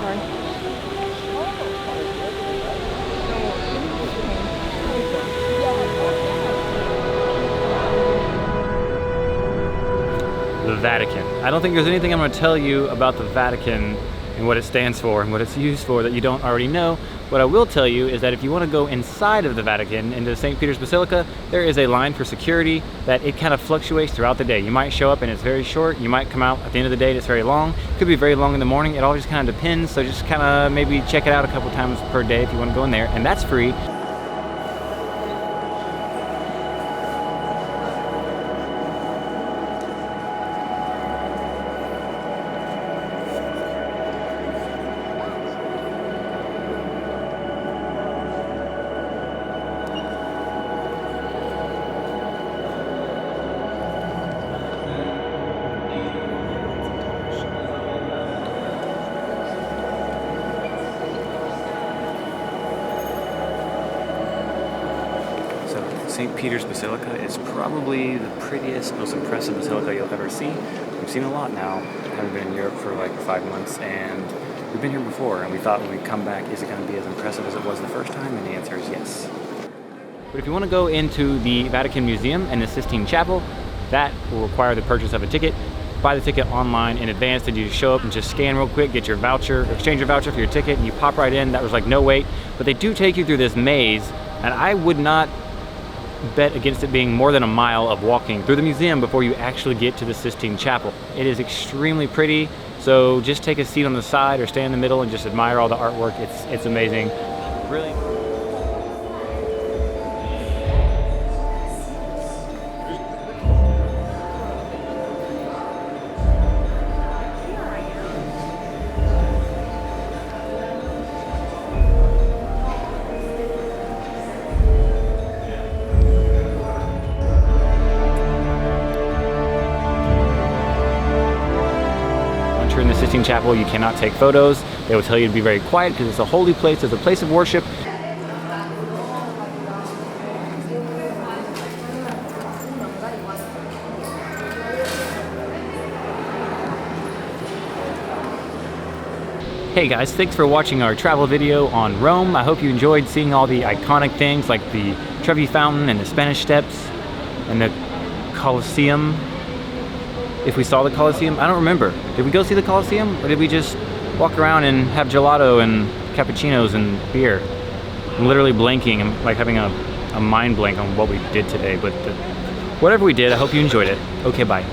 The Vatican. I don't think there's anything I'm going to tell you about the Vatican and what it stands for and what it's used for that you don't already know. What I will tell you is that if you want to go inside of the Vatican, into St. Peter's Basilica, there is a line for security that it kind of fluctuates throughout the day. You might show up and it's very short. You might come out at the end of the day and it's very long. It could be very long in the morning. It all just kind of depends. So just kind of maybe check it out a couple times per day if you want to go in there, and that's free. St. Peter's Basilica is probably the prettiest, most impressive basilica you'll ever see. We've seen a lot now. I haven't been in Europe for like 5 months, and we've been here before, and we thought when we come back, is it going to be as impressive as it was the first time? And the answer is yes. But if you want to go into the Vatican Museum and the Sistine Chapel, that will require the purchase of a ticket. Buy the ticket online in advance, and you just show up and just scan real quick, get your voucher, exchange your voucher for your ticket, and you pop right in. That was like no wait. But they do take you through this maze, and I would not bet against it being more than a mile of walking through the museum before you actually get to the Sistine Chapel. It is extremely pretty, so just take a seat on the side or stay in the middle and just admire all the artwork. It's amazing. Really. In the Sistine Chapel, you cannot take photos. They will tell you to be very quiet because it's a holy place, it's a place of worship. Hey guys, thanks for watching our travel video on Rome. I hope you enjoyed seeing all the iconic things like the Trevi Fountain and the Spanish Steps and the Colosseum. If we saw the Colosseum, I don't remember. Did we go see the Colosseum, or did we just walk around and have gelato and cappuccinos and beer? I'm literally blanking. I'm like having a mind blank on what we did today, but whatever we did, I hope you enjoyed it. Okay, bye.